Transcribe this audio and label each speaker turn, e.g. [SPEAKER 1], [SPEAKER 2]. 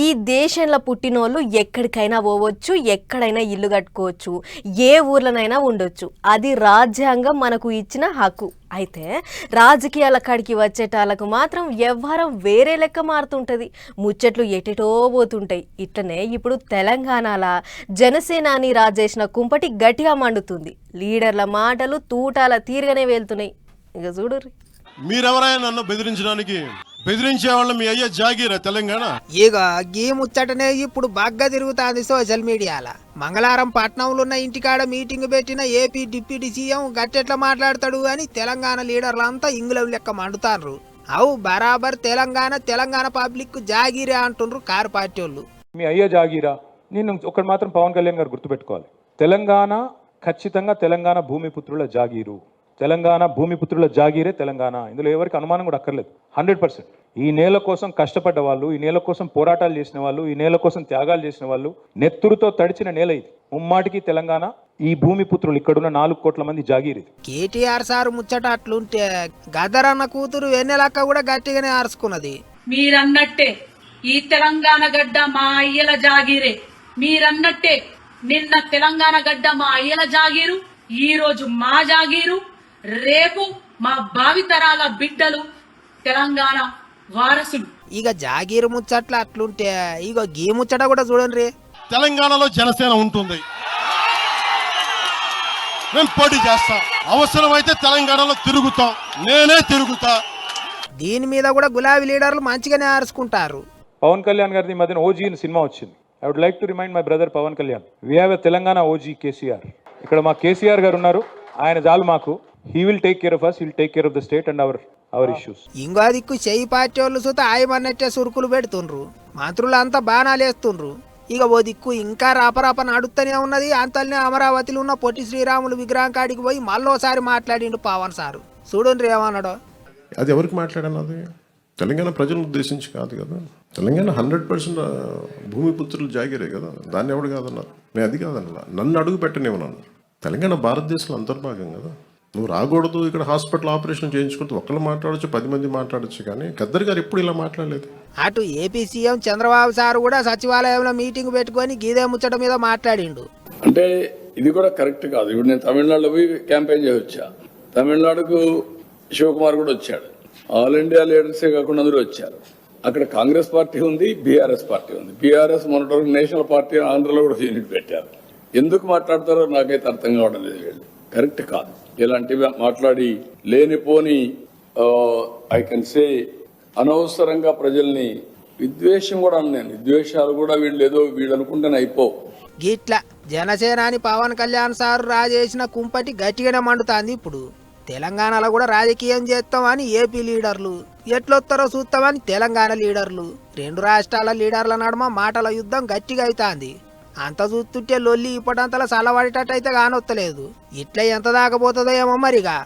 [SPEAKER 1] ఈ దేశంలో పుట్టినోళ్ళు ఎక్కడికైనా పోవచ్చు, ఎక్కడైనా ఇల్లు కట్టుకోవచ్చు, ఏ ఊర్లోనైనా ఉండొచ్చు. అది రాజ్యాంగం మనకు ఇచ్చిన హక్కు. అయితే రాజకీయాల కాడికి వచ్చేటాలకు మాత్రం వ్యవహారం వేరే లెక్క మారుతుంటుంది. ముచ్చట్లు ఎటెటో పోతుంటాయి. ఇట్లనే ఇప్పుడు తెలంగాణలో జనసేనాని రాజేసిన కుంపటి గట్టిగా మండుతుంది. లీడర్ల మాటలు తూటాల తీరుగానే వెళ్తున్నాయి. ఇక చూడుర్రి.
[SPEAKER 2] మీరెవరైనా నన్ను బెదిరించే వాళ్ళ మీ అయ్యా జాగీరా తెలంగాణ.
[SPEAKER 3] ఇక గీ ముచ్చటనే ఇప్పుడు బాగా తిరుగుతాంది సోషల్ మీడియాలో. మంగళవారం పట్నంలో ఉన్న ఇంటికాడ మీటింగ్ పెట్టిన ఏపీ డిప్యూటీ సీఎం గట్టెట్లా మాట్లాడతాడు అని తెలంగాణ లీడర్లంతా ఇంగులం లెక్క మండుతారు. అవు బరాబర్ తెలంగాణ పబ్లిక్ జాగీరే అంటుండ్రు కారు పార్టీ వాళ్ళు.
[SPEAKER 4] మీ అయ్యా జాగీరా. నేను ఒకటి మాత్రం పవన్ కళ్యాణ్ గారు గుర్తుపెట్టుకోవాలి. తెలంగాణ ఖచ్చితంగా తెలంగాణ భూమిపుత్రుల జాగీరు. తెలంగాణ భూమిపుత్రుల జాగీరే తెలంగాణ. ఇందులో ఎవరికి అనుమానం కూడా అక్కర్లేదు. 100%. ఈ నేల కోసం కష్టపడ్డ వాళ్ళు, ఈ నేల కోసం పోరాటాలు చేసిన వాళ్ళు, ఈ నేల కోసం త్యాగాలు చేసిన వాళ్ళు, నెత్తురుతో తడిచిన నేల ఇది. ముమ్మాటికి తెలంగాణ ఈ భూమిపుత్రులు ఇక్కడున్న 4 కోట్ల మంది జాగీరు.
[SPEAKER 3] కేటీఆర్ సార్ ముచ్చట అట్లుంటే గదరన్న కూతురు వెన్నెలక్క కూడా గట్టిగానే ఆర్చుకున్నది.
[SPEAKER 5] మీరన్నట్టే ఈ తెలంగాణ గడ్డ మా అయ్యల జాగీరే. మీరన్నట్టే నిన్న తెలంగాణ గడ్డ మా అయ్యల జాగీరు, ఈ రోజు మా జాగీరు, రేపు మా భావితరాల బిడ్డలు తెలంగాణ వారసులు.
[SPEAKER 3] ఇక జాగీరు ముచ్చట్ల అట్లుంటే ఇక గీ ముచ్చట కూడా చూడండి.
[SPEAKER 2] తెలంగాణలో జనసేన ఉంటుంది. మేము పోటీ చేస్తాం. అవసరమైతే తెలంగాణలో తిరుగుతాం. నేనే తిరుగుతా.
[SPEAKER 3] దీని మీద కూడా గులాబీ లీడర్లు మంచిగానే ఆర్చుకుంటారు.
[SPEAKER 4] పవన్ కళ్యాణ్ గారిది ఈ మధ్యన ఓజీ సినిమా వచ్చింది. I would like to remind my brother Pavan Kalyan, we have a Telangana OG KCR. ఇక్కడ మా కేసీఆర్ గారు ఉన్నారు. ఆయన చాలు మాకు. He will take care of us, he'll take care of the state and our issues.
[SPEAKER 3] ఇంకో దిక్కు చెయ్యి పార్టీ వాళ్ళు సుత ఆయమన్నట్టే సురుకులు పెడుతుండ్రు. మంత్రులంతా బాణాలు వేస్తుండ్రు. ఇక ఓ దిక్కు ఇంకా రాపరాప నడుస్తూనే ఉన్నది. అంతల్నే అమరావతిలో ఉన్న పొట్టి శ్రీరాములు విగ్రహం కాడికి పోయి మళ్ళోసారి మాట్లాడిండు పవన్ సారు. చూడండి ఏమన్నాడో.
[SPEAKER 6] అది ఎవరికి మాట్లాడన్నది? తెలంగాణ ప్రజలను ఉద్దేశించి కాదు కదా. తెలంగాణ 100% భూమిపుత్రులు జాగిరే కదా. దాన్ని ఎవడు కాదన్నారు. నేను అది కాదన్నా. నన్ను అడుగు పెట్టనివ్వనన్నా. తెలంగాణ భారతదేశంలో అంతర్భాగం కదా. నువ్వు రాకూడదు, ఇక్కడ హాస్పిటల్ ఆపరేషన్ చేయించుకుంటూ ఒక్కళ్ళు మాట్లాడచ్చు, 10 మంది మాట్లాడచ్చు. కానీ గద్దర్ గారు ఎప్పుడు ఇలా మాట్లాడలేదు.
[SPEAKER 3] అటు ఏపీ సీఎం చంద్రబాబు సారు కూడా సచివాలయంలో మీటింగ్ పెట్టుకొని గీదే ముచ్చట మీద మాట్లాడిండు.
[SPEAKER 7] అంటే ఇది కూడా కరెక్ట్ కాదు. ఇప్పుడు నేను తమిళనాడులో పోయి క్యాంపెయిన్ చేసి వచ్చా. తమిళనాడుకు శివకుమార్ కూడా వచ్చాడు. ఆల్ ఇండియా లీడర్సే కాకుండా అందరూ వచ్చారు. అక్కడ కాంగ్రెస్ పార్టీ ఉంది, బీఆర్ఎస్ పార్టీ ఉంది. బీఆర్ఎస్ మొన్నటి నేషనల్ పార్టీ ఆంధ్రలో కూడా యూనిట్ పెట్టారు. ఎందుకు మాట్లాడతారో నాకైతే అర్థం కావడం లేదు. వీళ్ళు కరెక్ట్ కాదు. ఇలాంటివి మాట్లాడి లేనిపోని ఐ కెన్ సే అనవసరంగా ప్రజల్ని విద్వేషం కూడా అన్నాను. విద్వేషాలు కూడా వీళ్ళు అనుకుంటేనే అయిపో.
[SPEAKER 3] గిట్లా జనసేనాని పవన్ కళ్యాణ్ సారు రాజేసిన కుంపటి గట్టిగానే మండుతాంది. ఇప్పుడు తెలంగాణలో కూడా రాజకీయం చేస్తామని ఏపీ లీడర్లు, ఎట్లొస్తారో చూస్తామని తెలంగాణ లీడర్లు, 2 రాష్ట్రాల లీడర్ల నడుమ మాటల యుద్ధం గట్టిగా అవుతాంది. అంత చూస్తుంటే లొల్లి ఇప్పటంతలా చల్లబడేటట్టయితే కానొత్తలేదు. ఇట్లా ఎంత దాకపోతుందో ఏమో మరిగా.